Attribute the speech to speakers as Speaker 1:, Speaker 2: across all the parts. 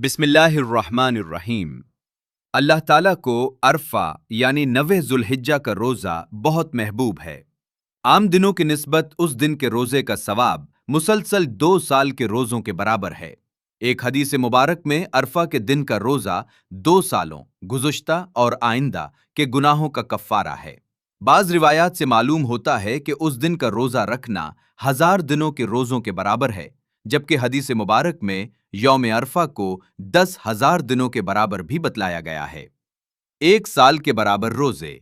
Speaker 1: बिस्मिल्लाहिर्रहमानिर्रहीम। अल्लाह ताला को अरफा यानी 9 ज़ुल्हिज्जा का रोज़ा बहुत महबूब है। आम दिनों की निस्बत उस दिन के रोज़े का सवाब मुसलसल 2 साल के रोज़ों के बराबर है। एक हदीस मुबारक में अरफा के दिन का रोज़ा 2 सालों गुज़श्ता और आइंदा के गुनाहों का कफ़ारा है। बाज़ रिवायात से मालूम होता है कि उस दिन का रोज़ा रखना 1000 दिनों के रोज़ों के बराबर है, जबकि हदीस मुबारक में यौम अरफा को 10,000 दिनों के बराबर भी बतलाया गया है। 1 साल के बराबर रोजे।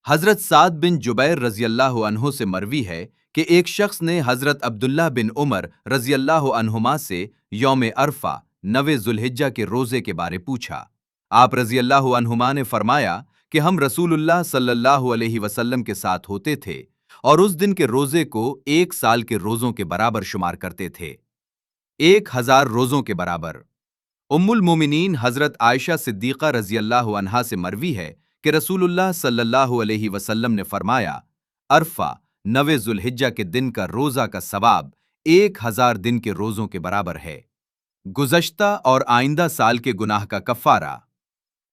Speaker 1: हजरत साद बिन जुबैर रज़ियल्लाहु अन्हु से मरवी है कि एक शख्स ने हजरत अब्दुल्लाह बिन उमर रज़ियल्लाहु अन्हुमा से यौम अरफा 9 ज़ुल्हिज्जा के रोजे के बारे पूछा। आप रज़ियल्लाहु अन्हुमा ने फरमाया कि हम रसूलुल्लाह सल्लल्लाहु अलैहि वसल्लम के साथ होते थे और उस दिन के रोजे को 1 साल के रोजों के बराबर शुमार करते थे। 1000 रोजों के बराबर। उम्मुल मोमिनीन हजरत आयशा सिद्दीक़ा रज़ियल्लाहु अन्हा से मरवी है कि रसूलुल्लाह सल्लल्लाहु अलैहि वसल्लम ने फरमाया, अरफा 9 ज़ुल्हिज्जा के दिन का रोजा का सवाब 1000 दिन के रोजों के बराबर है। गुज़श्ता और आइंदा साल के गुनाह का कफ़ारा।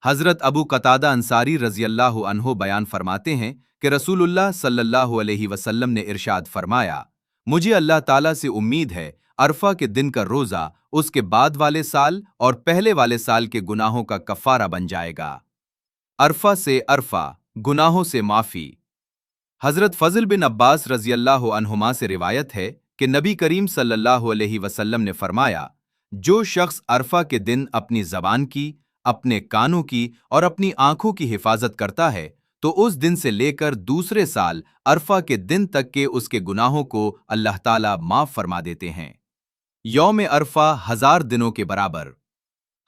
Speaker 1: हजरत अबू कतादा अंसारी रज़ियल्लाहु अन्हु बयान फरमाते हैं कि रसूलुल्लाह सल्लल्लाहु अलैहि वसल्लम ने इरशाद फरमाया, मुझे अल्लाह ताला से उम्मीद है अरफा के दिन का रोजा उसके बाद वाले साल और पहले वाले साल के गुनाहों का कफ़ारा बन जाएगा। अरफा से अरफा, गुनाहों से माफी। हजरत फजल बिन अब्बास रज़ियल्लाहु अन्हुमा से रिवायत है कि नबी करीम सल्लल्लाहु अलैहि वसल्लम ने फरमाया, जो शख्स अरफा के दिन अपनी ज़बान की, अपने कानों की और अपनी आंखों की हिफाजत करता है तो उस दिन से लेकर दूसरे साल अरफा के दिन तक के उसके गुनाहों को अल्लाह ताला माफ फरमा देते हैं। यौम अरफा 1000 दिनों के बराबर।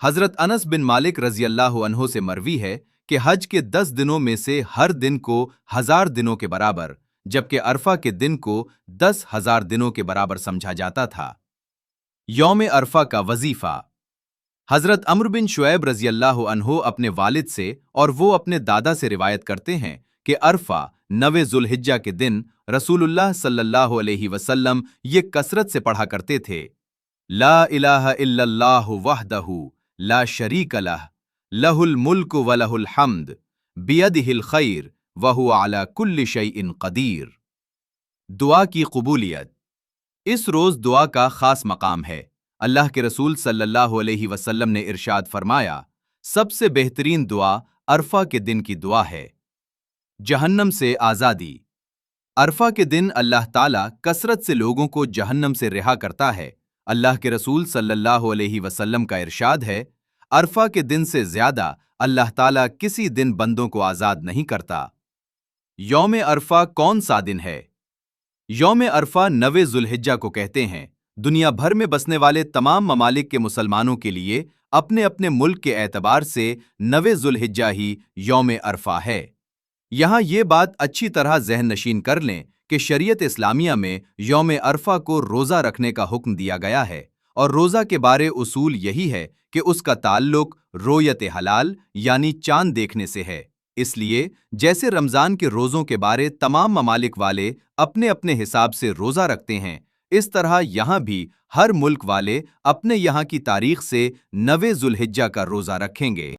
Speaker 1: हजरत अनस बिन मालिक रज़ियल्लाहु अन्हु से मरवी है कि हज के 10 दिनों में से हर दिन को 1000 दिनों के बराबर, जबकि अरफा के दिन को 10,000 दिनों के बराबर समझा जाता था। यौम अरफा का वजीफा। हजरत अम्र बिन शुएब रज़ियल्लाहु अन्हु अपने वालिद से और वो अपने दादा से रिवायत करते हैं कि अरफा 9 ज़ुल्हिज्जा के दिन रसूलुल्लाह सल्लल्लाहु अलैहि वसल्लम ये कसरत से पढ़ा करते थे, ला इलाहा इल्लल्लाहु वहदहु ला शरीक लह, लहुल मुल्कु व लहुल हम्द, बियदिहिल खैर व हुवा अला कुल्लि शैइन कदीर। दुआ की कबूलियत। इस रोज दुआ का खास मकाम है। अल्लाह के रसूल सल्लल्लाहु अलैहि वसल्लम ने इरशाद फरमाया, सबसे बेहतरीन दुआ अरफा के दिन की दुआ है। जहन्नम से आज़ादी। अरफा के दिन अल्लाह ताला कसरत से लोगों को जहन्नम से रिहा करता है। अल्लाह के रसूल सल्लल्लाहु अलैहि वसल्लम का इरशाद है, अरफा के दिन से ज्यादा अल्लाह ताला किसी दिन बंदों को आज़ाद नहीं करता। यौम अरफा कौन सा दिन है? यौम अरफा 9 ज़ुल्हिज्जा को कहते हैं। दुनिया भर में बसने वाले तमाम ममालिक के मुसलमानों के लिए अपने अपने मुल्क के एतबार से 9 ज़ुल्हिज्जा ही यौम अरफा है। यहाँ ये बात अच्छी तरह ज़हन नशीन कर लें कि शरीयत इस्लामिया में यौम अरफा को रोज़ा रखने का हुक्म दिया गया है और रोज़ा के बारे उसूल यही है कि उसका ताल्लुक रोयत हलाल यानी चांद देखने से है। इसलिए जैसे रमज़ान के रोज़ों के बारे तमाम ममालिक वाले अपने अपने हिसाब से रोज़ा रखते हैं, इस तरह यहाँ भी हर मुल्क वाले अपने यहाँ की तारीख से 9 ज़ुल्हिज्जा का रोज़ा रखेंगे।